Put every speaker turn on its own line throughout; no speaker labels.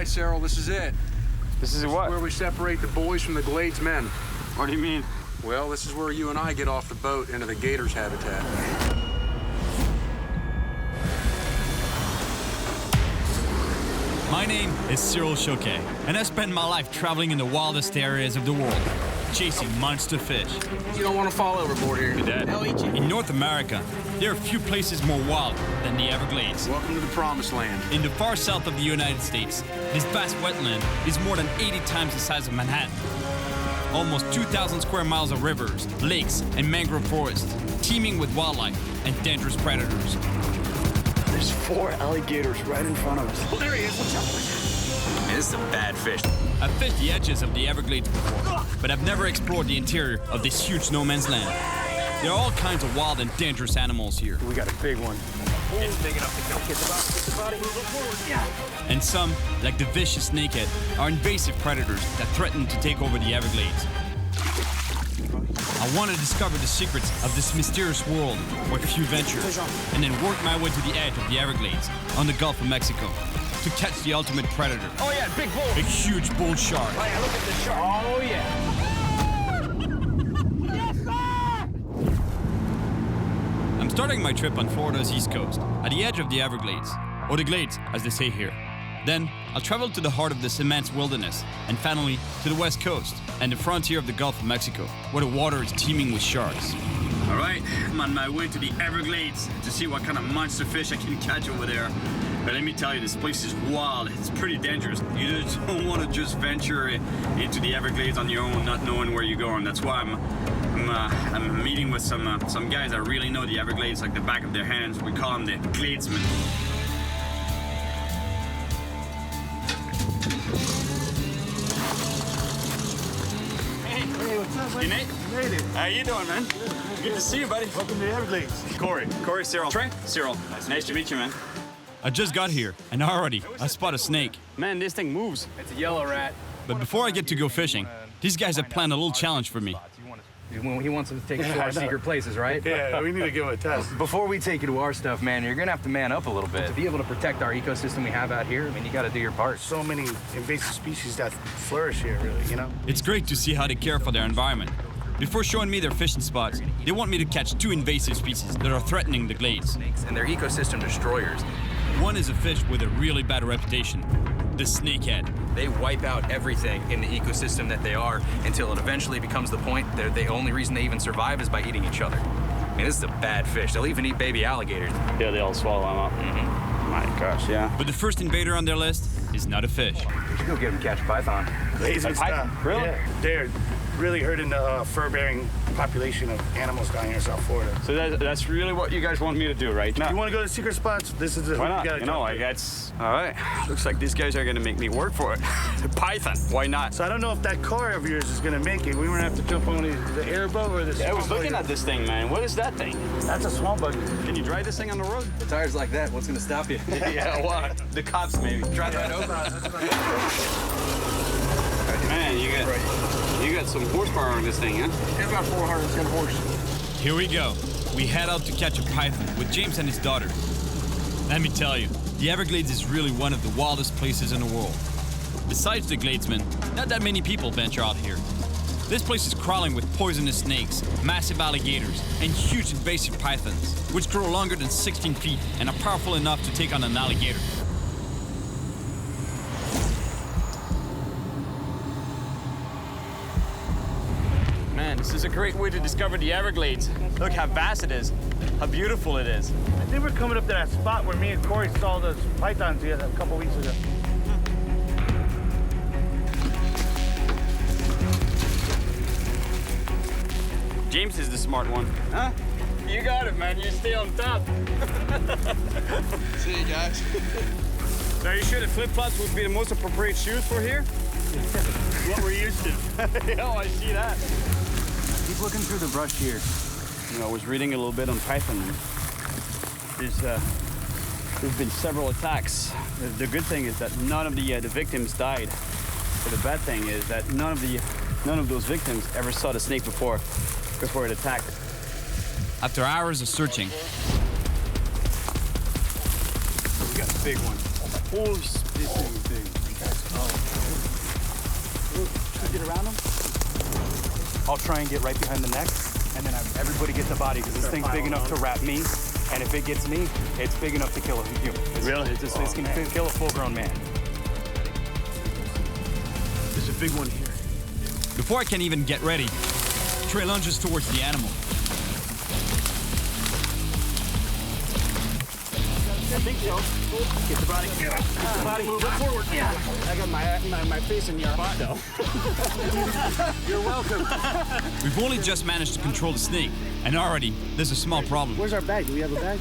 right, Cyril, this is it.
This is what?
Where we separate the boys from the Glades men.
What do you mean?
Well, this is where you and I get off the boat into the gator's habitat.
My name is Cyril Chauquet, and I spend my life traveling in the wildest areas of the world, chasing monster fish.
You don't want to fall overboard here.
Your dad.
I'll eat you.
In North America, there are few places more wild than the Everglades.
Welcome to the promised land.
In the far south of the United States, this vast wetland is more than 80 times the size of Manhattan. Almost 2,000 square miles of rivers, lakes, and mangrove forests, teeming with wildlife and dangerous predators.
There's 4 alligators right in front of us.
Well, there he is. Watch out.
Man, this is a bad fish.
I've fished the edges of the Everglades before, but I've never explored the interior of this huge no man's land. There are all kinds of wild and dangerous animals here.
We got a big one.
It's big enough to kill. Get the body. Move it forward. Yeah.
And some, like the vicious snakehead, are invasive predators that threaten to take over the Everglades. I want to discover the secrets of this mysterious world for a few ventures, and then work my way to the edge of the Everglades on the Gulf of Mexico to catch the ultimate predator.
Oh, yeah, big bull.
A huge bull shark.
Oh, yeah, look at this shark. Oh, yeah.
I'm starting my trip on Florida's east coast, at the edge of the Everglades, or the Glades, as they say here. Then, I'll travel to the heart of this immense wilderness, and finally, to the west coast, and the frontier of the Gulf of Mexico, where the water is teeming with sharks. All right, I'm on my way to the Everglades to see what kind of monster fish I can catch over there. But let me tell you, this place is wild. It's pretty dangerous. You just don't want to just venture into the Everglades on your own, not knowing where you're going. That's why I'm meeting with some guys that really know the Everglades like the back of their hands. We call them the Gladesmen.
Hey, what's up, man?
Nate?
You made it.
How you doing, man? Good to see you, buddy.
Welcome to the Everglades.
Corey, Cyril. Trey? Cyril. Nice to meet you, man. I just got here, and already I spot a snake. Man, this thing moves.
It's a yellow rat.
But before I get to go fishing, these guys have planned a little challenge for me.
He wants us to take us to our secret places, right?
Yeah, we need to give it a test.
Before we take you to our stuff, man, you're gonna have to man up a little bit. To be able to protect our ecosystem we have out here, I mean, you gotta do your part.
So many invasive species that flourish here, really, you know?
It's great to see how they care for their environment. Before showing me their fishing spots, they want me to catch 2 invasive species that are threatening the Glades.
And they're ecosystem destroyers.
One is a fish with a really bad reputation, the snakehead.
They wipe out everything in the ecosystem that they are until it eventually becomes the point that the only reason they even survive is by eating each other. I mean, this is a bad fish. They'll even eat baby alligators.
Yeah, they all swallow them up.
Mm-hmm.
My gosh, yeah.
But the first invader on their list is not a fish.
We should go get him catch a python.
Lazy
Like
stuff.
really?
Yeah. They're really hurting the fur-bearing population of animals down here in South Florida.
So that's really what you guys want me to do, right?
You want to go to secret spots? This is the
Why
hoop
not?
you gotta
You know,
jump
like
through.
that's all right. Looks like these guys are gonna make me work for it. The python. Why not?
So I don't know if that car of yours is gonna make it. We wonna have to jump on the airboat or the.
Yeah, I was
swamp
looking
buggy.
at this thing, man. What is that thing?
That's a swamp buggy.
Can you drive this thing on the road?
The tires like that, what's gonna stop you?
Yeah, what? The cops maybe.
Drive right over.
Man, you got some horsepower on this thing, huh?
It's about 400, it's got a horse.
Here we go. We head out to catch a python with James and his daughter. Let me tell you, the Everglades is really one of the wildest places in the world. Besides the Gladesmen, not that many people venture out here. This place is crawling with poisonous snakes, massive alligators, and huge invasive pythons, which grow longer than 16 feet and are powerful enough to take on an alligator. Man, this is a great way to discover the Everglades. Look how vast it is, how beautiful it is.
I think we're coming up to that spot where me and Corey saw those pythons a couple weeks ago.
James is the smart one. Huh? You got it, man. You stay on top.
See you guys.
So are you sure the flip-flops would be the most appropriate shoes for here?
What we're used to.
Oh, I see that.
Keep looking through the brush here.
You know, I was reading a little bit on python. There's been several attacks. The good thing is that none of the victims died. But the bad thing is that none of those victims ever saw the snake before it attacked.
After hours of searching,
We got a big one. Holy, this thing is big.
I'll try and get right behind the neck, and then everybody get the body, because this thing's big enough to wrap me, and if it gets me, it's big enough to kill a human.
Really?
This can kill a full-grown man.
There's a big one here.
Before I can even get ready, Trey lunges towards the animal.
I think so. Get the body. Get the body. Move it forward. Yeah. I got my face in your spot, though.
You're welcome.
We've only just managed to control the snake, and already there's a small problem.
Where's our bag? Do we have a bag?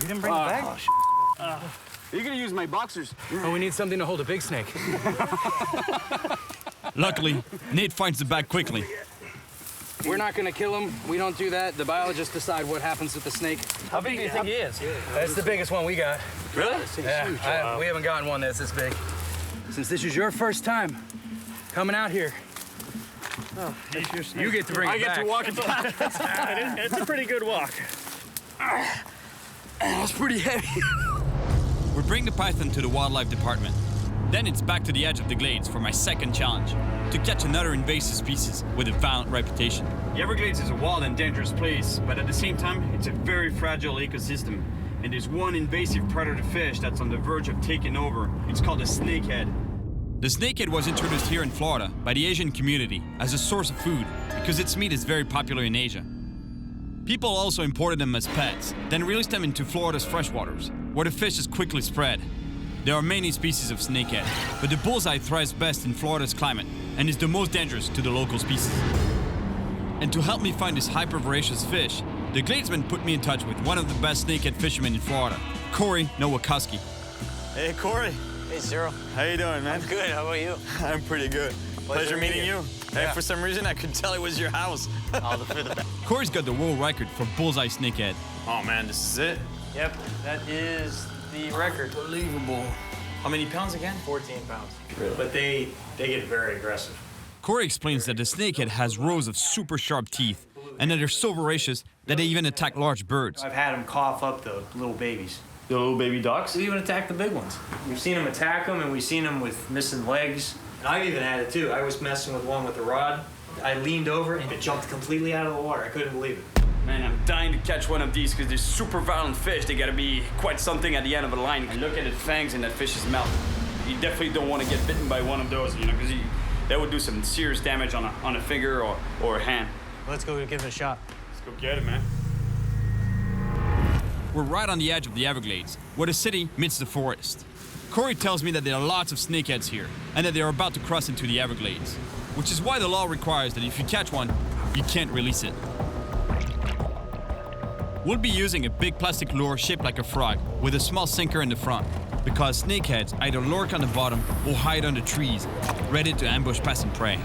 You didn't bring the bag?
You're gonna use my boxers.
Oh, we need something to hold a big snake.
Luckily, Nate finds the bag quickly.
We're not gonna kill him. We don't do that. The biologists decide what happens with the snake.
How big do you think he is?
That's the biggest one we got.
Really?
Yeah, we haven't gotten one that's this big. Since this is your first time coming out here, you get to bring it back.
I get to walk it back. It's a pretty good walk.
That's pretty heavy.
We bring the python to the wildlife department. Then it's back to the edge of the glades for my second challenge, to catch another invasive species with a violent reputation.
The Everglades is a wild and dangerous place, but at the same time, it's a very fragile ecosystem. And there's one invasive predator fish that's on the verge of taking over. It's called the snakehead.
The snakehead was introduced here in Florida by the Asian community as a source of food because its meat is very popular in Asia. People also imported them as pets, then released them into Florida's freshwaters, where the fish is quickly spread. There are many species of snakehead, but the bullseye thrives best in Florida's climate and is the most dangerous to the local species. And to help me find this hyper-voracious fish, the Gladesman put me in touch with one of the best snakehead fishermen in Florida, Corey Nowakowski.
Hey, Corey.
Hey, Cyril.
How you doing, man?
I'm good. How about you?
I'm pretty good. Pleasure meeting you. Hey,
Yeah.
for some reason, I couldn't tell it was your house.
All the for the best.
Corey's got the world record for bullseye snakehead.
Oh, man, this is it.
Yep, that is the record.
Unbelievable. How many pounds again?
14 pounds. Really? But they get very aggressive.
Corey explains that the snakehead has rows of super sharp teeth and that they're so voracious that they even attack large birds.
I've had them cough up the little babies.
The little baby ducks?
They even attack the big ones. We've seen them attack them, and we've seen them with missing legs. And I've even had it too. I was messing with one with the rod. I leaned over and it jumped completely out of the water. I couldn't believe it.
Man, I'm dying to catch one of these because they're super violent fish. They gotta be quite something at the end of the line. And look at the fangs in that fish's mouth. You definitely don't want to get bitten by one of those, you know, because that would do some serious damage on a finger or a hand.
Let's go give it a shot.
Let's go get it, man.
We're right on the edge of the Everglades, where the city meets the forest. Corey tells me that there are lots of snakeheads here, and that they are about to cross into the Everglades, which is why the law requires that if you catch one, you can't release it. We'll be using a big plastic lure shaped like a frog, with a small sinker in the front, because snakeheads either lurk on the bottom or hide under trees, ready to ambush passing prey.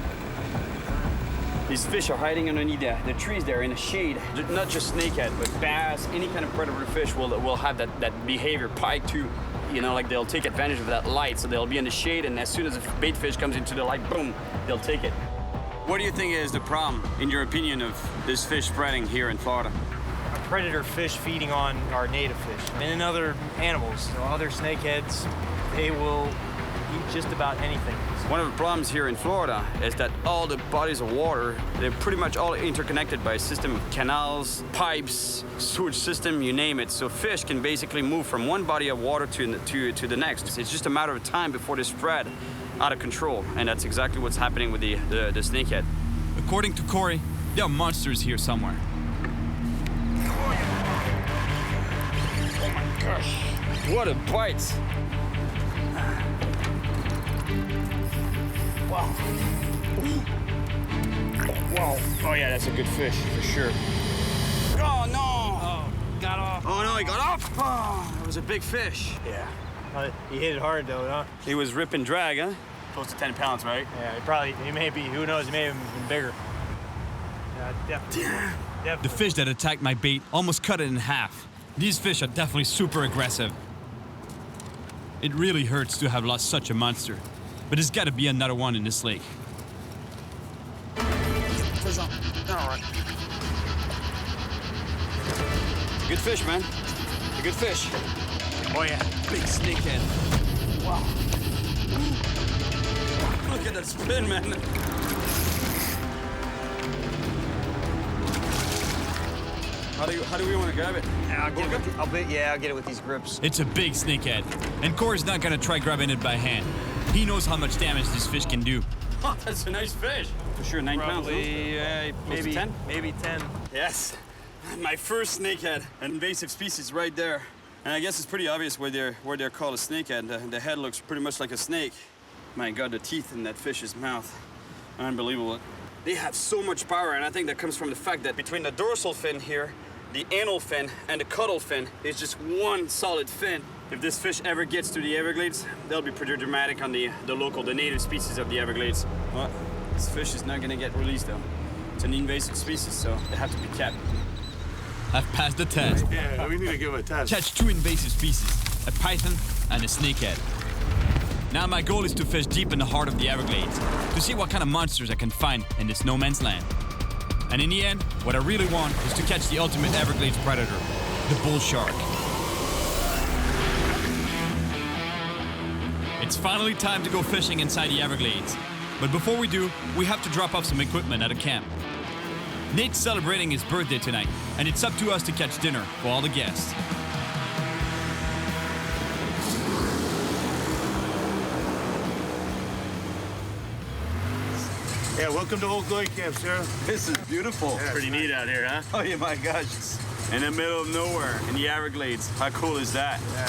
These fish are hiding underneath the trees there in the shade. Not just snakehead, but bass, any kind of predator fish will have that behavior. Pike too. You know, like they'll take advantage of that light, so they'll be in the shade, and as soon as a bait fish comes into the light, boom, they'll take it. What do you think is the problem, in your opinion, of this fish spreading here in Florida?
A predator fish feeding on our native fish and other animals. So other snakeheads, they will eat just about anything.
One of the problems here in Florida is that all the bodies of water, they're pretty much all interconnected by a system of canals, pipes, sewage system, you name it. So fish can basically move from one body of water to the next. It's just a matter of time before they spread out of control. And that's exactly what's happening with the snakehead.
According to Corey, there are monsters here somewhere.
Oh my gosh, what a bite! Wow. Wow. Oh yeah, that's a good fish for sure. Oh no!
Oh, got off.
Oh no, he got off! Oh, it was a big fish.
Yeah. He hit it hard though, huh?
He was rip and drag, huh? Close to 10 pounds, right?
Yeah, he may be, who knows, he may have been bigger. Yeah, definitely.
The fish that attacked my bait almost cut it in half. These fish are definitely super aggressive. It really hurts to have lost such a monster, but there's gotta be another one in this lake.
Alright. Good fish, man. A good fish.
Oh yeah, big snakehead.
Wow. Look at that spin, man. How do we want to grab it?
I'll get it with these grips.
It's a big snakehead, and Corey's not gonna try grabbing it by hand. He knows how much damage this fish can do.
Oh, that's a nice fish. For sure, 9 pounds.
Probably,
Maybe 10.
Maybe 10.
Yes, my first snakehead, an invasive species right there. And I guess it's pretty obvious where they're called a snakehead. The head looks pretty much like a snake. My God, the teeth in that fish's mouth, unbelievable. They have so much power, and I think that comes from the fact that between the dorsal fin here, the anal fin, and the caudal fin is just one solid fin. If this fish ever gets to the Everglades, they'll be pretty dramatic on the native species of the Everglades. Well, this fish is not gonna get released though. It's an invasive species, so they have to be kept.
I've passed the test.
Yeah, we need to give him a test.
Catch 2 invasive species, a python and a snakehead. Now my goal is to fish deep in the heart of the Everglades to see what kind of monsters I can find in this no man's land. And in the end, what I really want is to catch the ultimate Everglades predator, the bull shark. It's finally time to go fishing inside the Everglades. But before we do, we have to drop off some equipment at a camp. Nate's celebrating his birthday tonight, and it's up to us to catch dinner for all the guests.
Yeah, welcome to Old Glory Camp, Sarah.
This is beautiful.
Yeah,
Pretty neat out here, huh?
Oh yeah, my gosh. In the middle of nowhere, in the Everglades. How cool is that?
Yeah,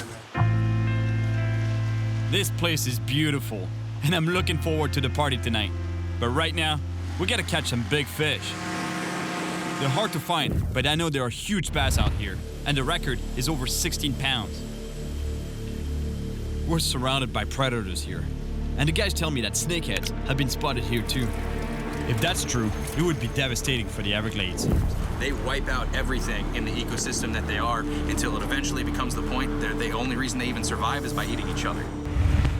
This place is beautiful, and I'm looking forward to the party tonight. But right now, we gotta catch some big fish. They're hard to find, but I know there are huge bass out here, and the record is over 16 pounds. We're surrounded by predators here, and the guys tell me that snakeheads have been spotted here too. If that's true, it would be devastating for the Everglades.
They wipe out everything in the ecosystem that they are until it eventually becomes the point that the only reason they even survive is by eating each other.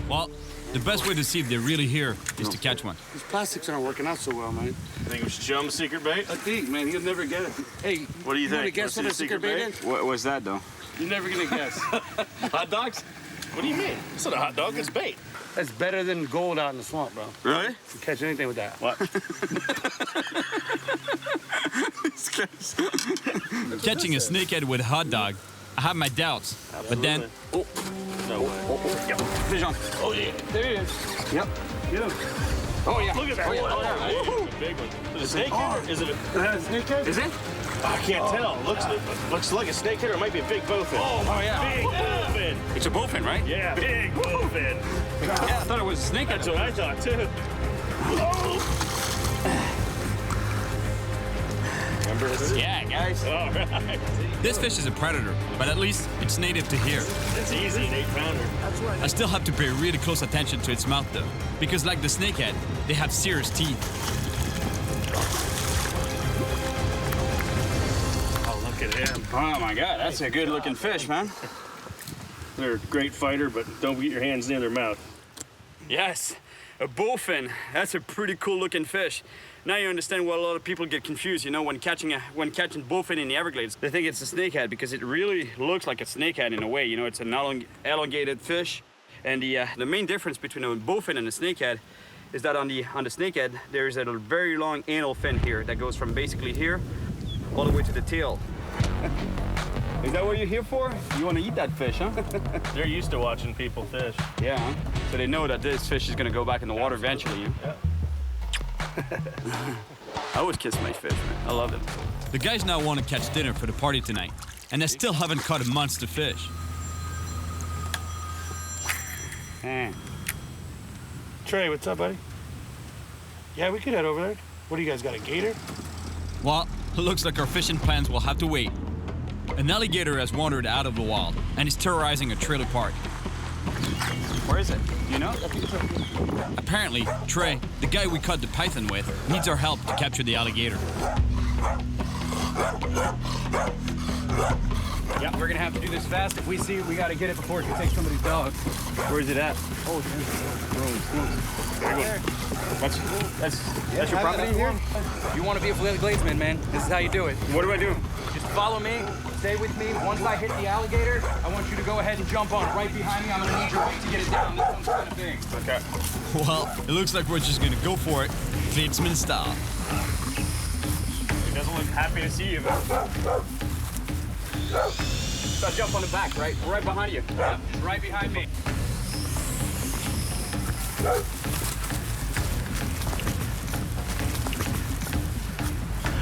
Well, the best way to see if they're really here is to catch one.
these plastics aren't working out so well, man.
I think we should show him secret bait.
I think, man, you'll never get it. Hey,
What do you
wanna
think?
guess
Wanna
what
see
a secret bait is?
What was that though?
You're never gonna guess.
Hot dogs? What do you mean? It's not a hot dog, it's bait.
That's better than gold out in the swamp, bro.
Really?
You can catch anything with that.
What?
Catching a snakehead with a hot dog, I have my doubts, but then
No way.
Fish on.
Oh, yeah.
There it is.
Yep.
Get him.
Oh yeah.
Look at that. Oh, yeah. It's a big one. Is it a snakehead? Is it a...
Snakehead?
Is it?
I can't tell. Looks like a snakehead or it might be a big bowfin.
Oh yeah.
Big bowfin.
It's a bowfin, right?
Yeah, big bowfin.
Yeah, I thought it was a snake.
That's what I thought, too. Remember this?
Yeah, guys.
All right.
this fish is a predator, but at least it's native to here.
It's easy, an 8-pounder.
I still have to pay really close attention to its mouth though, because like the snakehead, they have serious teeth.
Oh, look at him.
Oh my God, that's a good looking fish, man.
They're a great fighter, but don't get your hands near their mouth.
Yes, a bowfin. That's a pretty cool looking fish. Now you understand why a lot of people get confused, you know, when catching bowfin in the Everglades. They think it's a snakehead because it really looks like a snakehead in a way. You know, it's an elongated fish. And the main difference between a bowfin and a snakehead is that on the snakehead, there's a very long anal fin here that goes from basically here all the way to the tail. Is that what you're here for? You want to eat that fish, huh?
They're used to watching people fish.
Yeah, so they know that this fish is gonna go back in the water eventually.
Yeah.
I would kiss my fish, man. I love them.
The guys now want to catch dinner for the party tonight, and I still haven't caught a monster fish.
Trey, what's up, buddy? Yeah, we could head over there. What do you guys got, a gator?
Well, it looks like our fishing plans will have to wait. An alligator has wandered out of the wild and is terrorizing a trailer park.
Where is it? You know?
Apparently, Trey, the guy we caught the python with, needs our help to capture the alligator.
Yeah, we're gonna have to do this fast. If we see it, we gotta get it before it can take somebody's dog.
Where is it at?
Oh,
That's your property here?
You want to be a Gladesman, man? This is how you do it.
What do I do?
Just follow me. Stay with me. Once I hit the alligator, I want you to go ahead and jump on it. Right behind me. I'm gonna need your weight to get it down. This one's kind of big.
Okay.
Well, it looks like we're just gonna go for it, Gladesman style.
He doesn't look happy to see you, though.
So jump on the back, right behind you. Yeah, right behind me.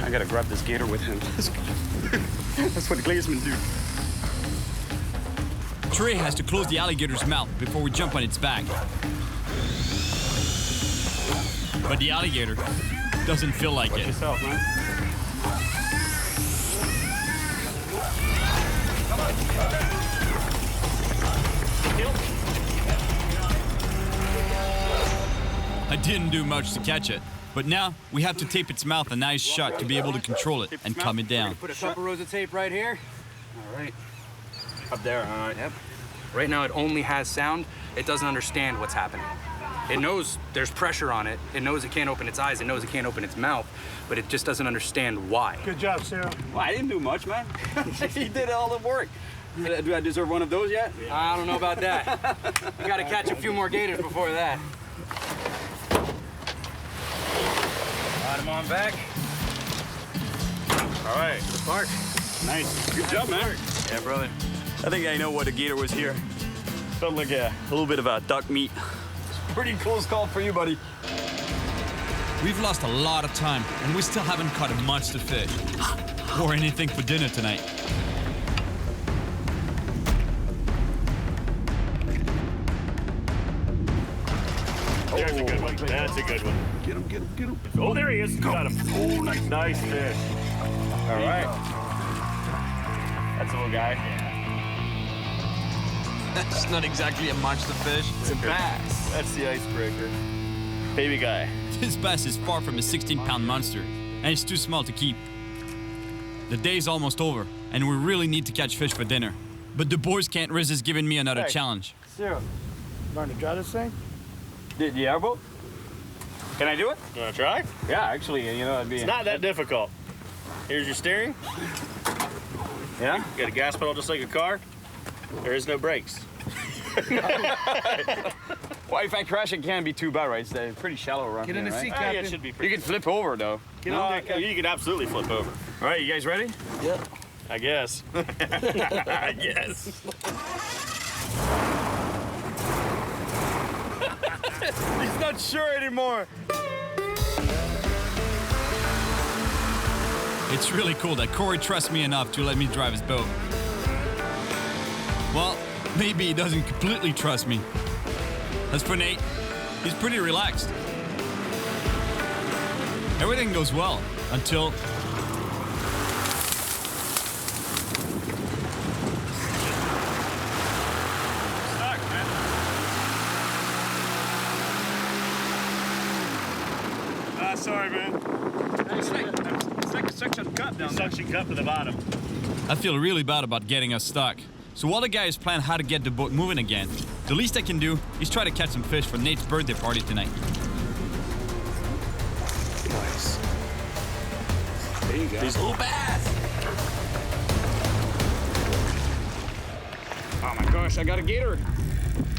I gotta grab this gator with him. That's what Glazemen do.
Trey has to close the alligator's mouth before we jump on its back. But the alligator doesn't feel like it.
Yourself, man.
I didn't do much to catch it, but now we have to tape its mouth a nice shut to be able to control it and calm it down.
Put a couple rows of tape right here. All right.
Up there, yep. Right now it only has sound. It doesn't understand what's happening. It knows there's pressure on it. It knows it can't open its eyes. It knows it can't open its mouth, but it just doesn't understand why.
Good job, Cyril.
Well, I didn't do much, man. He did all the work. Do I deserve one of those yet? I don't know about that. I gotta catch a few more gators before that. Slide him on back.
All right.
Park.
Nice. Good job, man.
Yeah, brother. I think I know what a gator was here. Felt like a little bit of a duck meat. Pretty close call for you, buddy.
We've lost a lot of time, and we still haven't caught a monster fish. Or anything for dinner tonight.
There's a good one. That's a good one.
Get him, get him, get him.
Oh, there he is. Got him. Oh, nice. Nice fish.
All right.
That's a little guy.
That's not exactly a monster fish.
It's a bass.
That's the icebreaker. Baby guy.
This bass is far from a 16-pound monster, and it's too small to keep. The day's almost over, and we really need to catch fish for dinner. But the boys can't resist giving me another challenge.
Cyril, learn to drive this thing?
The airboat? Can I do it?
You want to try?
Yeah, actually, you know, it'd be...
It's not that difficult. Here's your steering.
Yeah?
You got a gas pedal just like a car. There is no brakes.
Well, if I crash, it can't be too bad, right? It's pretty shallow around
Get in
here,
the
right?
seat,
Yeah,
Captain.
it should be
You
pretty.
can flip over, though.
Get in there, Captain.
You can absolutely flip over.
All right, you guys ready?
Yeah.
I guess. I guess.
He's not sure anymore.
It's really cool that Corey trusts me enough to let me drive his boat. Well, maybe he doesn't completely trust me. As for Nate, he's pretty relaxed. Everything goes well until...
Stuck, man. Sorry, man.
It's like a suction cup down there.
Suction cup to the bottom.
I feel really bad about getting us stuck. So while the guys plan how to get the boat moving again, the least I can do is try to catch some fish for Nate's birthday party tonight.
Nice.
There you go.
These little bass.
Oh my gosh, I got a gator.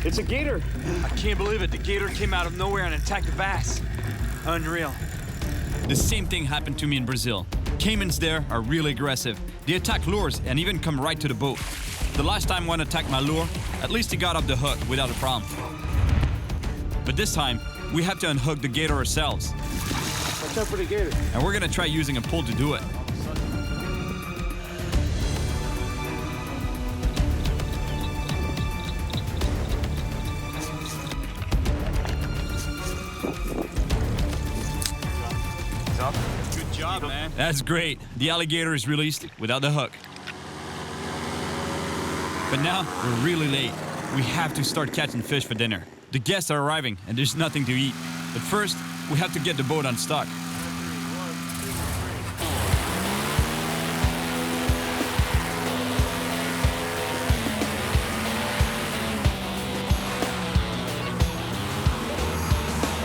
It's a gator.
I can't believe it. The gator came out of nowhere and attacked the bass. Unreal.
The same thing happened to me in Brazil. Caimans there are really aggressive. They attack lures and even come right to the boat. The last time one attacked my lure, at least he got off the hook without a problem. But this time, we have to unhook the gator ourselves.
What's up with the gator?
And we're gonna try using a pole to do it.
Good job, man.
That's great. The alligator is released without the hook. But now, we're really late. We have to start catching fish for dinner. The guests are arriving, and there's nothing to eat. But first, we have to get the boat unstuck.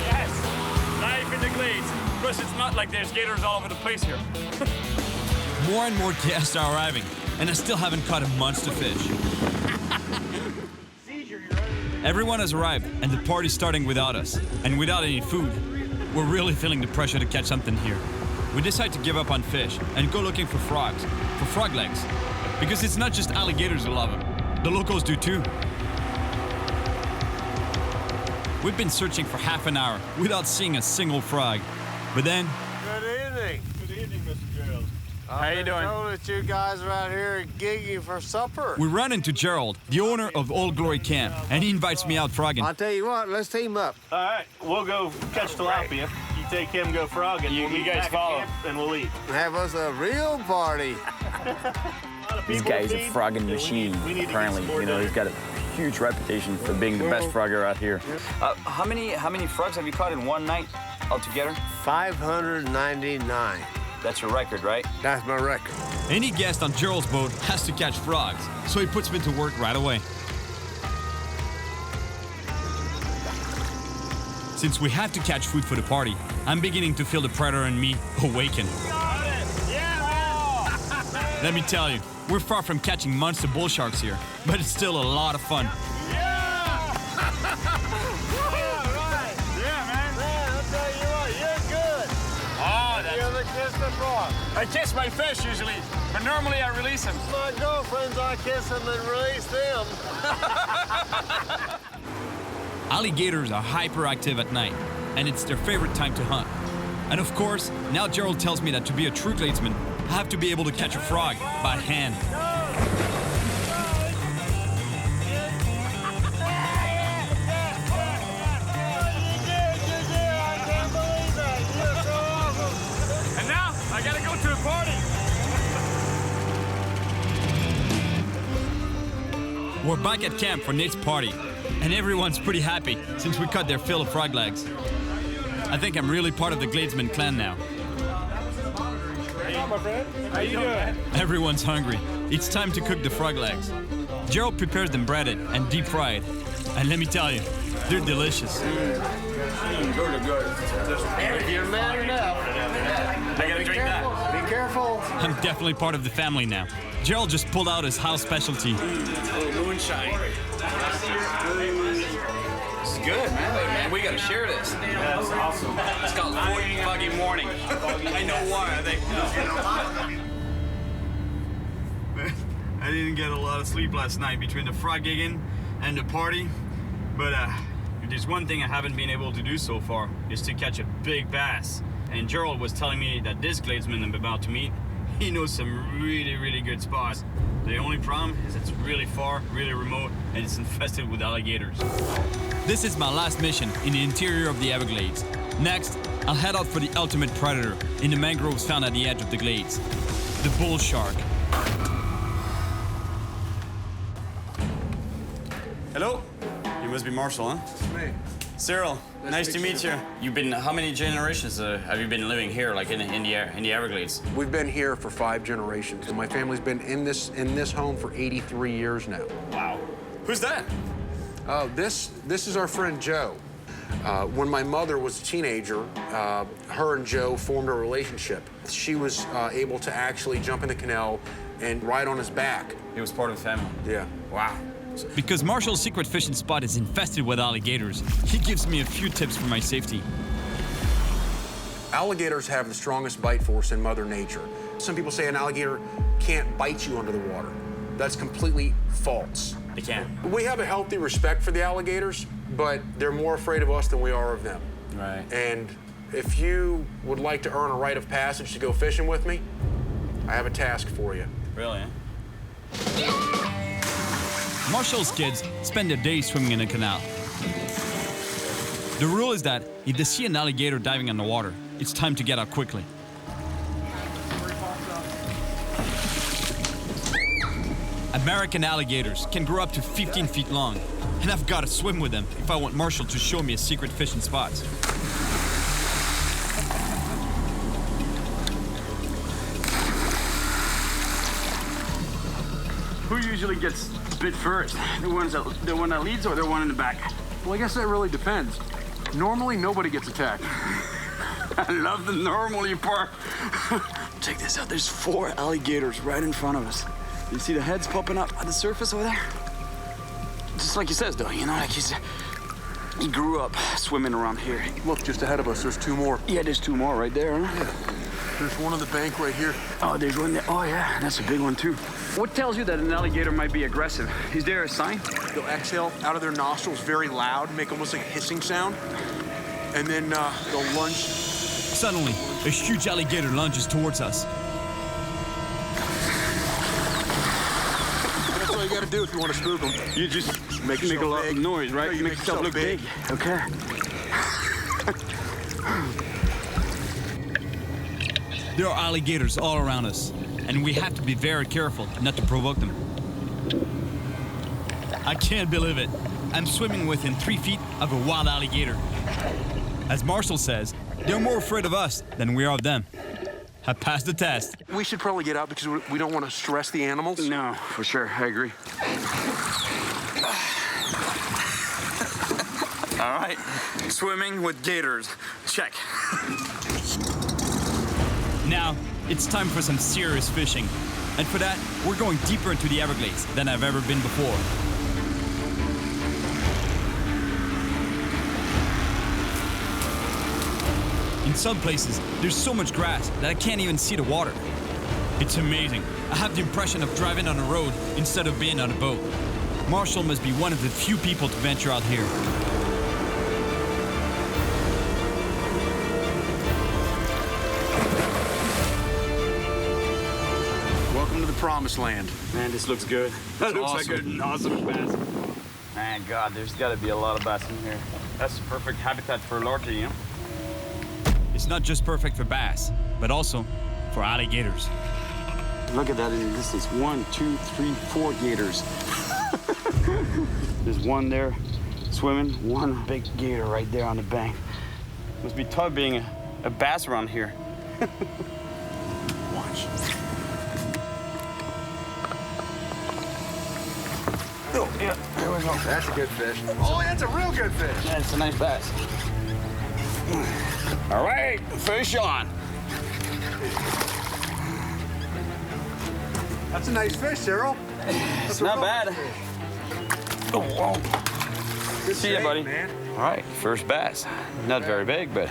Yes. Life in the glades. Plus, it's not like there's gators all over the place here.
More and more guests are arriving, and I still haven't caught a monster fish. Everyone has arrived, and the party's starting without us. And without any food, we're really feeling the pressure to catch something here. We decide to give up on fish and go looking for frogs, for frog legs. Because it's not just alligators who love them. The locals do too. We've been searching for half an hour without seeing a single frog. But then...
Good evening.
Good evening, Mr. Gerald.
How you doing?
I know that you guys are out here gigging for supper.
we run into Gerald, the owner of Old Glory Camp, and he invites me out frogging.
I'll tell you what, let's team up.
All right, we'll go catch tilapia. You take him, go frog, and
You
we'll meet
guys
back at
follow.
camp, and we'll eat.
Have us a real party.
This guy's a frogging machine, apparently. You know, he's got a huge reputation for being the best frogger out here. How many frogs have you caught in one night altogether?
599.
That's your record, right?
That's my record.
Any guest on Gerald's boat has to catch frogs, so he puts me to work right away. Since we have to catch food for the party, I'm beginning to feel the predator in me awaken. Let me tell you, we're far from catching monster bull sharks here, but it's still a lot of fun.
I kiss my fish usually, but normally I release them.
My girlfriends, I kiss them and release them.
Alligators are hyperactive at night, and it's their favorite time to hunt. And of course, now Gerald tells me that to be a true Gladesman, I have to be able to catch a frog by hand.
And now I gotta go to a party.
We're back at camp for Nate's party, and everyone's pretty happy since we cut their fill of frog legs. I think I'm really part of the Gladesman clan now.
Hey, my friend. How you doing?
Everyone's hungry. It's time to cook the frog legs. Gerald prepares them breaded and deep fried. And let me tell you, they're delicious.
If you're man enough,
I gotta drink that.
be careful.
I'm definitely part of the family now. Gerald just pulled out his house specialty.
Moonshine. This is good, man. We gotta share this.
That's awesome.
It's called Foggy Morning. I know why, I think.
I didn't get a lot of sleep last night between the frog gigging and the party, but if there's one thing I haven't been able to do so far is to catch a big bass. And Gerald was telling me that this Gladesman I'm about to meet, he knows some really, really good spots. The only problem is it's really far, really remote, and it's infested with alligators. This is my last mission in the interior of the Everglades. Next, I'll head out for the ultimate predator in the mangroves found at the edge of the glades, the bull shark.
Hello? You must be Marshall, huh?
Me.
Cyril, nice to meet you. You've been, how many generations have you been living here, like in the Everglades?
We've been here for 5 generations, and my family's been in this home for 83 years now.
Wow. Who's that?
This is our friend Joe. When my mother was a teenager, her and Joe formed a relationship. She was able to actually jump in the canal and ride on his back.
He was part of the family.
Yeah.
Wow.
Because Marshall's secret fishing spot is infested with alligators, he gives me a few tips for my safety.
Alligators have the strongest bite force in Mother Nature. Some people say an alligator can't bite you under the water. That's completely false.
They can.
We have a healthy respect for the alligators, but they're more afraid of us than we are of them.
Right.
And if you would like to earn a rite of passage to go fishing with me, I have a task for you.
Really, eh?
Marshall's kids spend their days swimming in a canal. The rule is that if they see an alligator diving in the water, it's time to get out quickly. American alligators can grow up to 15 feet long, and I've got to swim with them if I want Marshall to show me a secret fishing spot.
Who usually gets bit first? The one that leads or the one in the back?
Well, I guess that really depends. Normally, nobody gets attacked.
I love the normally part. Check this out. There's 4 alligators right in front of us. You see the heads popping up at the surface over there? Just like he says, though, you know, like he grew up swimming around here.
Look, just ahead of us, there's 2 more.
Yeah, there's 2 more right there, huh?
Yeah.
There's one on the bank right here.
Oh, there's one there. Oh, yeah, that's a big one, too. What tells you that an alligator might be aggressive? Is there a sign?
They'll exhale out of their nostrils very loud, make almost like a hissing sound, and then they'll lunge.
Suddenly, a huge alligator lunges towards us.
That's all you gotta do if you want to spook them.
You just make a lot of noise, right?
No, you make yourself
look big. Okay.
There are alligators all around us, and we have to be very careful not to provoke them. I can't believe it. I'm swimming within 3 feet of a wild alligator. As Marshall says, they're more afraid of us than we are of them. I passed the test.
We should probably get out because we don't want to stress the animals.
No, for sure. I agree. All right. Swimming with gators. Check.
Now, it's time for some serious fishing. And for that, we're going deeper into the Everglades than I've ever been before. In some places, there's so much grass that I can't even see the water. It's amazing. I have the impression of driving on a road instead of being on a boat. Marshall must be one of the few people to venture out here.
Welcome to the promised land.
Man, this looks good. That looks
awesome.
like an awesome bass. Man, God, there's got to be a lot of bass in here. That's the perfect habitat for larger, you know?
It's not just perfect for bass, but also for alligators.
Look at that in the distance. 1, 2, 3, 4 gators. There's one there swimming, one big gator right there on the bank. Must be tough being a bass around here. Watch. Oh, yeah, there we go.
That's a good fish. Oh, that's a real good fish.
Yeah, it's a nice bass. All right, fish on.
That's a nice fish, Cyril.
It's not bad. Oh, whoa.
Good
See ya,
shake,
buddy.
Man.
All right, first bass. Not very big, but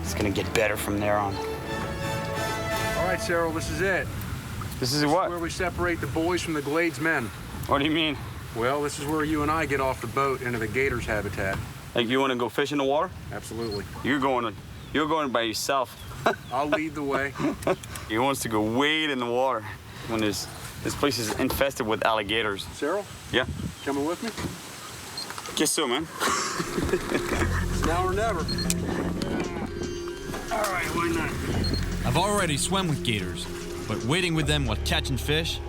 it's gonna get better from there on.
All right, Cyril, this is it.
This is what?
Where we separate the boys from the Glades men.
What do you mean?
Well, this is where you and I get off the boat into the gator's habitat.
Like you want to go fish in the water?
Absolutely.
You're going by yourself.
I'll lead the way.
He wants to go wade in the water when this place is infested with alligators.
Cyril?
Yeah.
Coming with me?
Guess so, man.
It's now or never.
All right, why not?
I've already swam with gators, but wading with them while catching fish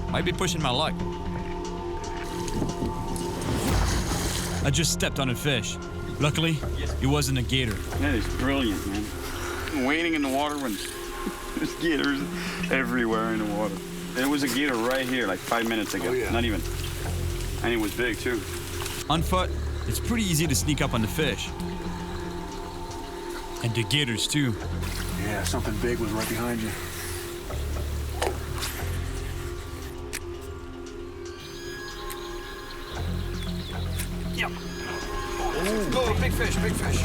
might be pushing my luck. I just stepped on a fish. Luckily, it wasn't a gator.
That is brilliant, man. Wading in the water when there's gators everywhere in the water. There was a gator right here like 5 minutes ago.
Oh, yeah.
Not even. And it was big, too.
On foot, it's pretty easy to sneak up on the fish. And the gators, too.
Yeah, something big was right behind you.
Yep. Oh, big fish, big fish.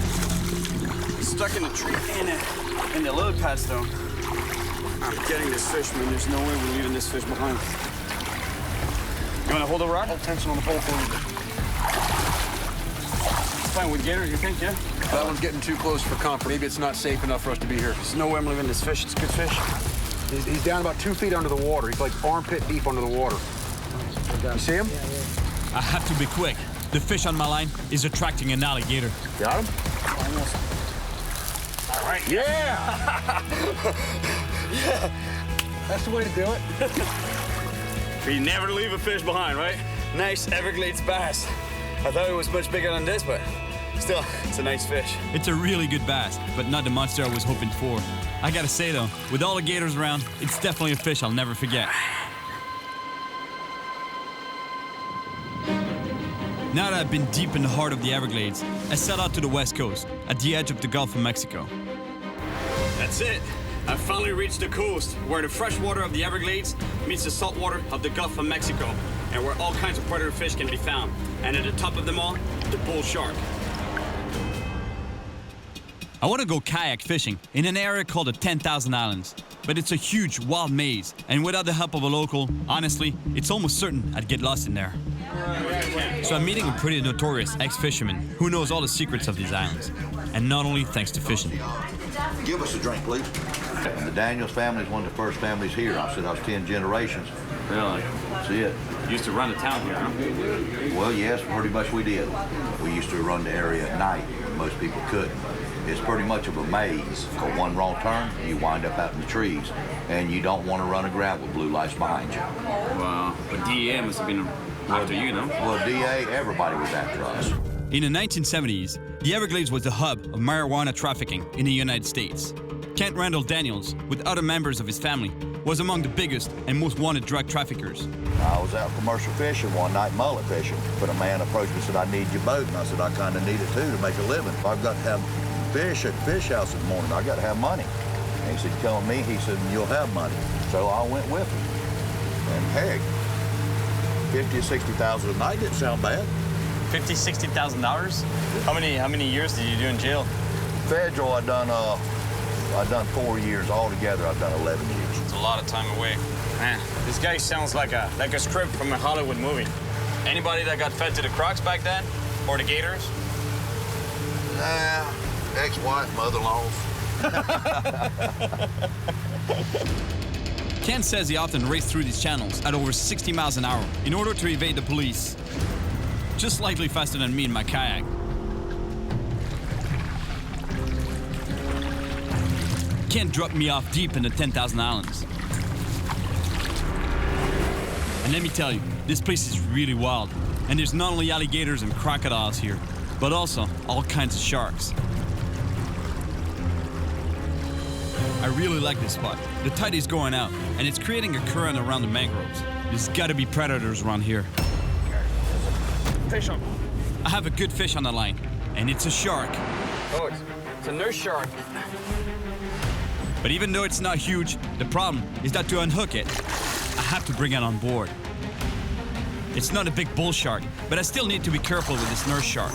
Stuck in a tree in the lily pad stone. I'm getting this fish, man. There's no way we're leaving this fish behind. You want to hold the rod?
Hold tension on the pole for me.
Fine with gators, you think, yeah?
That one's getting too close for comfort. Maybe it's not safe enough for us to be here.
There's no way I'm leaving this fish. It's good fish.
He's down about 2 feet under the water. He's like armpit deep under the water. You see him?
I have to be quick. The fish on my line is attracting an alligator.
Got him?
Almost. All right.
Yeah!
Yeah.
That's the way to do it.
We never leave a fish behind, right? Nice Everglades bass. I thought it was much bigger than this, but still, it's a nice fish.
It's a really good bass, but not the monster I was hoping for. I gotta say though, with all the gators around, it's definitely a fish I'll never forget. Now that I've been deep in the heart of the Everglades, I set out to the west coast, at the edge of the Gulf of Mexico.
That's it. I've finally reached the coast, where the fresh water of the Everglades meets the salt water of the Gulf of Mexico, and where all kinds of predator fish can be found. And at the top of them all, the bull shark.
I want to go kayak fishing in an area called the 10,000 Islands, but it's a huge wild maze, and without the help of a local, honestly, it's almost certain I'd get lost in there. So I'm meeting a pretty notorious ex-fisherman who knows all the secrets of these islands, and not only thanks to fishing.
Give us a drink, please. And the Daniels family is one of the first families here. I said I was 10 generations.
Really?
That's it.
You used to run the town here, huh?
Well, yes, pretty much we did. We used to run the area at night when most people couldn't. It's pretty much of a maze. For one wrong turn, you wind up out in the trees, and you don't want to run aground with blue lights behind you.
Wow. But DEA must have been after you, no?
Well, DA, everybody was after us.
In the 1970s, the Everglades was the hub of marijuana trafficking in the United States. Kent Randall Daniels, with other members of his family, was among the biggest and most wanted drug traffickers.
I was out commercial fishing one night, mullet fishing, but a man approached me and said, I need your boat. And I said, I kind of need it too to make a living. I've got to have fish at the fish house in the morning. I got to have money. And he said, come with me. He said, you'll have money. So I went with him. And heck, $50,000 or $60,000 a night didn't sound bad.
$50,000, $60,000? How many years did you do in jail?
Federal, I've done 4 years. Altogether, I've done 11 years.
It's a lot of time away. Man, this guy sounds like a script from a Hollywood movie. Anybody that got fed to the Crocs back then? Or the Gators?
Nah, ex-wife, mother-in-laws.
Ken says he often raced through these channels at over 60 miles an hour in order to evade the police. Just slightly faster than me in my kayak. Ken dropped me off deep in the 10,000 Islands. And let me tell you, this place is really wild. And there's not only alligators and crocodiles here, but also all kinds of sharks. I really like this spot. The tide is going out, and it's creating a current around the mangroves. There's gotta be predators around here.
Fish on.
I have a good fish on the line, and it's a shark.
Oh, it's a nurse shark.
But even though it's not huge, the problem is that to unhook it, I have to bring it on board. It's not a big bull shark, but I still need to be careful with this nurse shark.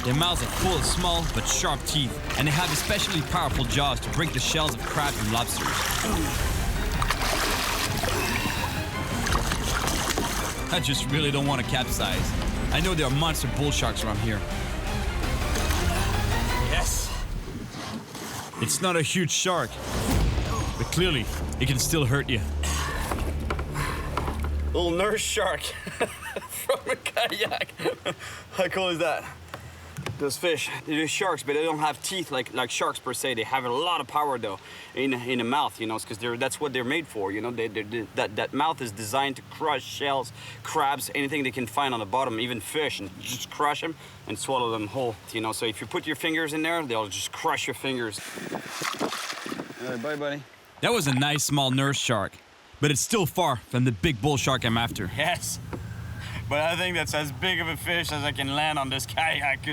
Their mouths are full of small but sharp teeth, and they have especially powerful jaws to break the shells of crabs and lobsters. I just really don't want to capsize. I know there are monster bull sharks around here.
Yes!
It's not a huge shark, but clearly it can still hurt you.
Little nurse shark from a kayak. How cool is that? Those fish, they're sharks, but they don't have teeth like sharks per se. They have a lot of power though in the mouth, you know, because that's what they're made for. You know, that mouth is designed to crush shells, crabs, anything they can find on the bottom, even fish, and just crush them and swallow them whole. You know, so if you put your fingers in there, they'll just crush your fingers. All right, bye, buddy.
That was a nice small nurse shark, but it's still far from the big bull shark I'm after.
Yes. But I think that's as big of a fish as I can land on this kayak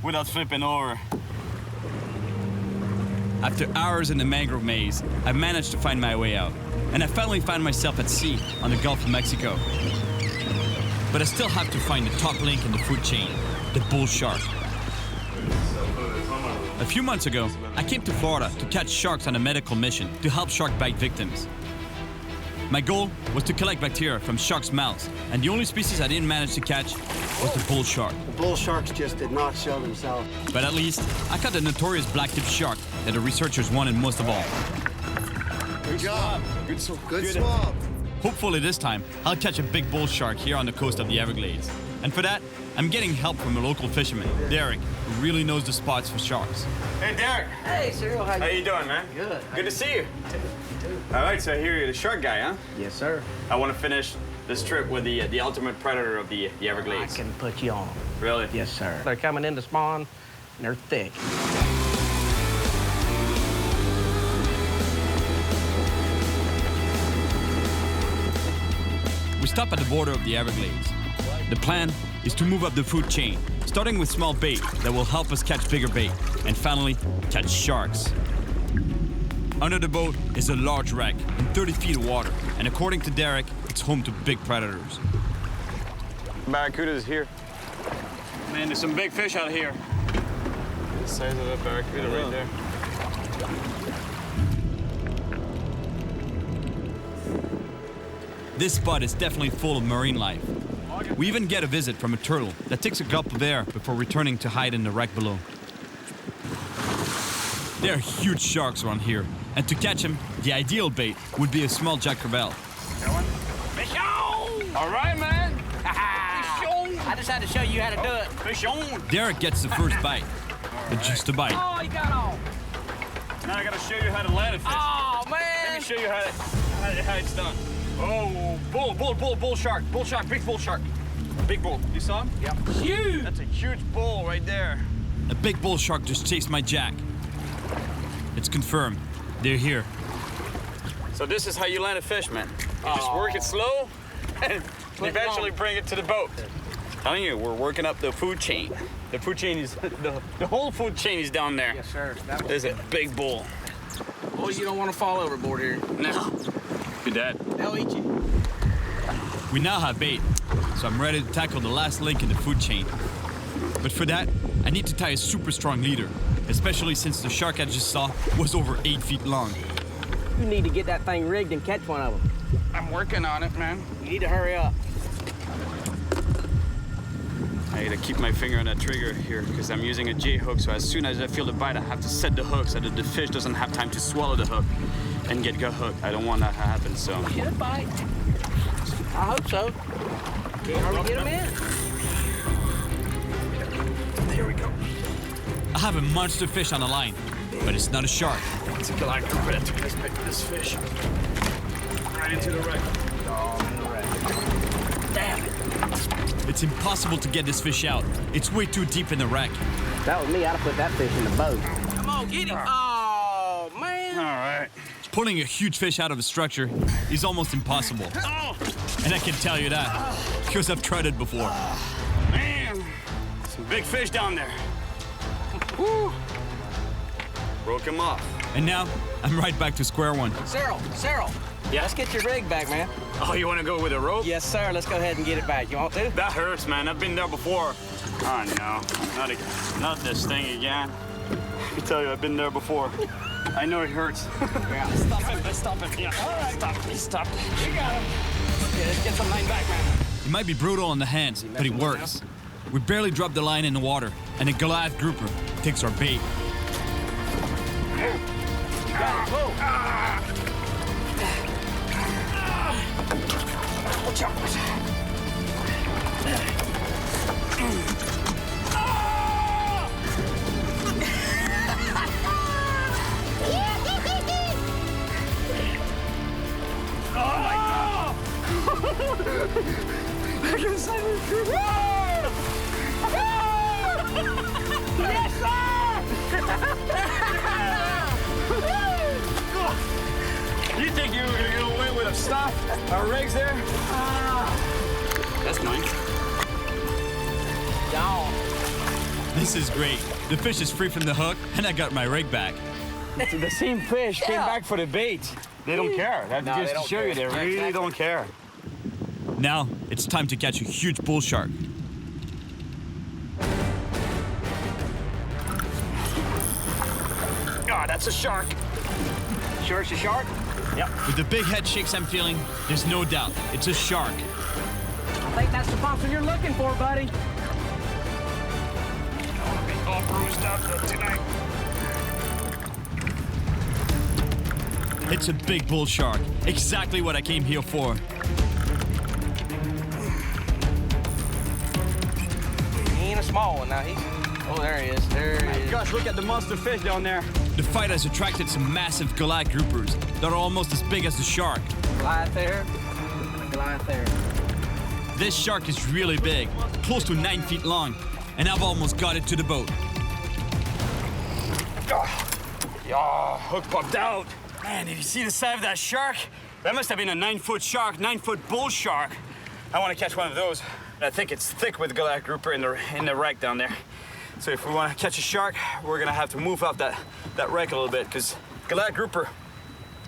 without flipping over.
After hours in the mangrove maze, I managed to find my way out, and I finally found myself at sea on the Gulf of Mexico. But I still have to find the top link in the food chain, the bull shark. A few months ago, I came to Florida to catch sharks on a medical mission to help shark bite victims. My goal was to collect bacteria from sharks' mouths, and the only species I didn't manage to catch was the bull shark.
The bull sharks just did not show themselves.
But at least, I caught the notorious black-tipped shark that the researchers wanted most of all.
Good job. Good swab.
Hopefully this time, I'll catch a big bull shark here on the coast of the Everglades. And for that, I'm getting help from a local fisherman, Derek, who really knows the spots for sharks.
Hey, Derek.
Hey, Cyril.
How you doing, man?
Good.
Good to see you. All right, so here you're the shark guy, huh?
Yes, sir.
I want to finish this trip with the ultimate predator of the Everglades.
I can put you on.
Really?
Yes, sir. They're coming in to spawn, and they're thick.
We stop at the border of the Everglades. The plan is to move up the food chain, starting with small bait that will help us catch bigger bait, and finally, catch sharks. Under the boat is a large wreck in 30 feet of water, and according to Derek, it's home to big predators.
Barracudas here.
Man, there's some big fish out here.
the size of a barracuda right there.
This spot is definitely full of marine life. We even get a visit from a turtle that takes a gulp of air before returning to hide in the wreck below. There are huge sharks around here, and to catch them, the ideal bait would be a small jack crevalle.
Fish on! All right, man. Fish on!
I just had to show you how to do it.
Fish on!
Derek gets the first bite, but just a bite.
Oh, he got off.
Now I gotta show you how to land a fish.
Oh,
Let
man.
me show you how it's done.
Oh, bull shark, big bull shark. Big bull. You saw him?
Yep. Huge.
That's a huge bull right there.
A big bull shark just chased my jack. It's confirmed. They're here.
So this is how you land a fish, man. You just work it slow and eventually bring it to the boat. I'm telling you, we're working up the food chain. The food chain is, the whole food chain is down there.
Yes, sir.
There's a big bull.
Oh, you don't want to fall overboard here.
No. Good dad.
They'll eat you.
We now have bait, so I'm ready to tackle the last link in the food chain. But for that, I need to tie a super strong leader, especially since the shark I just saw was over 8 feet long.
You need to get that thing rigged and catch one of them.
I'm working on it, man.
You need to hurry up.
I gotta keep my finger on that trigger here because I'm using a J hook, so as soon as I feel the bite, I have to set the hook so that the fish doesn't have time to swallow the hook and get gut hooked. I don't want that to happen, so.
Should bite. I hope so. Can't hardly get them in.
There we go.
I have a monster fish on the line, but it's not a shark.
It's a galactic that took this fish right into the wreck.
Damn it.
It's impossible to get this fish out. It's way too deep in the wreck.
That was me. I'd have put that fish in the boat. Come on, get him. Oh, man.
All right.
Pulling a huge fish out of a structure is almost impossible. And I can tell you that, because I've tried it before.
Man, some big fish down there. Woo. Broke him off.
And now, I'm right back to square one.
Cyril.
Yeah?
Let's get your rig back, man.
Oh, you want to go with a rope?
Yes, sir. Let's go ahead and get it back. You want to?
That hurts, man. I've been there before. Oh, no. Not again. Not this thing again. I tell you, I've been there before. I know it hurts.
Yeah. Stop it. Yeah. All right.
Stop.
You got him. Yeah, let's get some line back, man.
It might be brutal on the hands, but it works. We barely drop the line in the water, and a Goliath grouper takes our bait.
You got it. Whoa. Watch out.
Yes,
You think you're gonna get away with a stop? Our rigs there? That's mine.
Down.
This is great. The fish is free from the hook, and I got my rig back.
The same fish came back for the bait. They don't care. That
No, they
just
don't
to show you,
care.
they
Yeah,
really
exactly.
don't care.
Now, it's time to catch a huge bull shark.
God, that's a shark.
Sure it's a shark?
Yep.
With the big head shakes I'm feeling, there's no doubt it's a shark.
I think that's the monster you're looking for, buddy.
All bruised up tonight.
It's a big bull shark. Exactly what I came here for.
He ain't a small one now. Oh, there he is. There he is.
Gosh, look at the monster fish down there.
The fight has attracted some massive Goliath groupers that are almost as big as the shark.
Goliath there. Goliath there.
This shark is really big, close to 9 feet long, and I've almost got it to the boat.
Yeah, hook popped out. Man, did you see the size of that shark? That must have been a 9-foot shark, 9-foot bull shark. I want to catch one of those. I think it's thick with Goliath grouper in the wreck down there. So if we want to catch a shark, we're gonna have to move up that wreck a little bit, because Goliath grouper,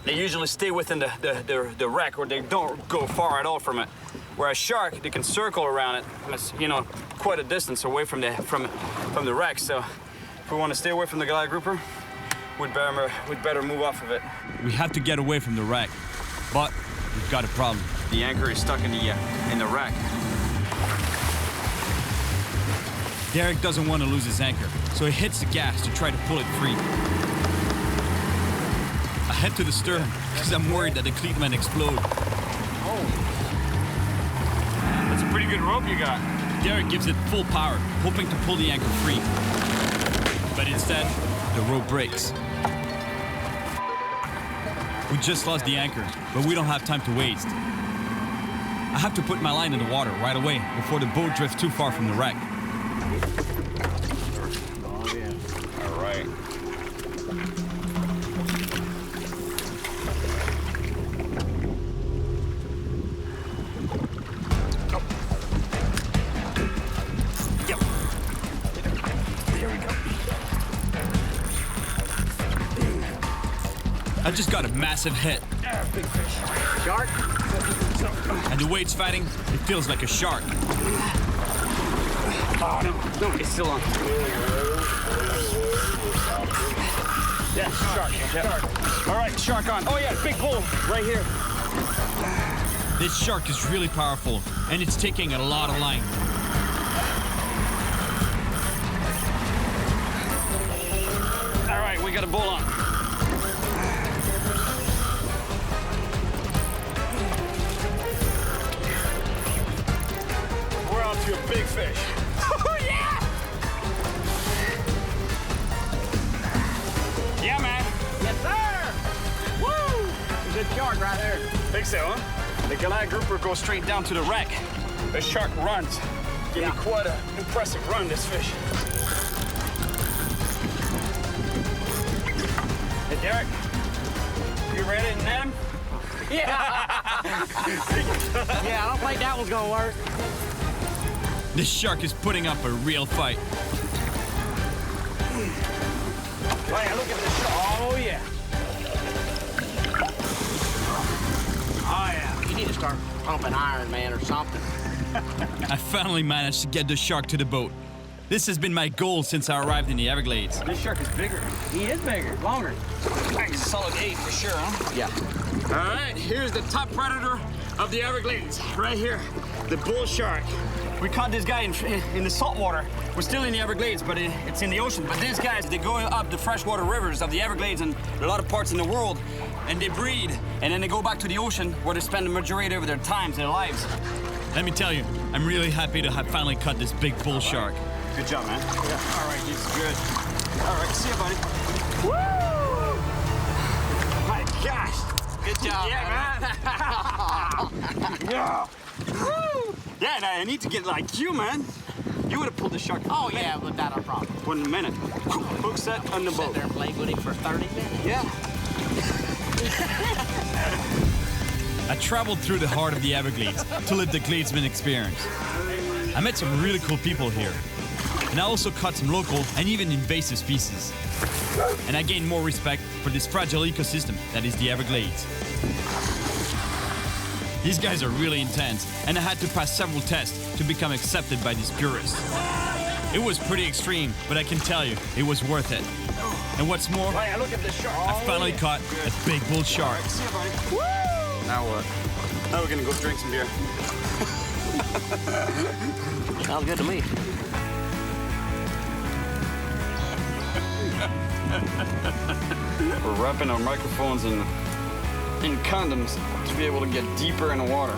they usually stay within the wreck, or they don't go far at all from it. Whereas shark, they can circle around it. It's, you know, quite a distance away from the wreck. So If we want to stay away from the Goliath grouper, we'd better move off of it.
We have to get away from the wreck, but we've got a problem.
The anchor is stuck in the wreck.
Derek doesn't want to lose his anchor, so he hits the gas to try to pull it free. I head to the stern because I'm worried that the cleat might explode.
That's a pretty good rope you got.
Derek gives it full power, hoping to pull the anchor free. But instead, the rope breaks. We just lost the anchor, but we don't have time to waste. I have to put my line in the water right away before the boat drifts too far from the wreck.
Oh, yeah. All right.
Yep. Here we go.
I just got a massive hit.
Big fish.
Shark?
And the way it's fighting, it feels like a shark.
Oh, no, it's still on. Yeah, shark. Shark. All right, shark on. Oh, yeah, big bull right here.
This shark is really powerful, and it's taking a lot of line.
All right, we got a bull on. We're on to a big fish. Oh, yeah! Yeah, man.
Yes, sir! Woo! Good shark right there.
Think so, huh? The Goliath grouper goes straight down to the wreck. The shark runs. Give me quite an impressive run, this fish. Hey, Derek, you ready to net him?
Yeah! Yeah, I don't think that one's gonna work.
This shark is putting up a real fight.
Hey, look at this shark. Oh, yeah.
Oh, yeah. You need to start pumping iron, man, or something.
I finally managed to get the shark to the boat. This has been my goal since I arrived in the Everglades.
This shark is bigger.
He is bigger, longer.
Like a solid 8 for sure, huh?
Yeah.
All right, here's the top predator of the Everglades, right here, the bull shark. We caught this guy in the salt water. We're still in the Everglades, but it's in the ocean. But these guys, they go up the freshwater rivers of the Everglades and a lot of parts in the world, and they breed, and then they go back to the ocean where they spend the majority of their times, their lives.
Let me tell you, I'm really happy to have finally caught this big bull shark.
Good job, man. Yeah. All right, this is good. All right, see you, buddy. Woo! My gosh.
Good job,
man. Yeah. Woo! Yeah, and I need to get like you, man. You would have pulled the shark.
Oh, yeah, but not a problem.
One minute. Hook set on the boat.
Sit there and play with him for 30 minutes.
Yeah.
I traveled through the heart of the Everglades to live the Gladesman experience. I met some really cool people here. And I also caught some local and even invasive species. And I gained more respect for this fragile ecosystem that is the Everglades. These guys are really intense, and I had to pass several tests to become accepted by these purists. It was pretty extreme, but I can tell you, it was worth it. And what's more,
Hey, look at this shark.
I finally caught a big bull shark.
See you, buddy. Woo! Now what? Now we're gonna go drink some beer.
Sounds good to me.
We're wrapping our microphones in condoms to be able to get deeper in the water.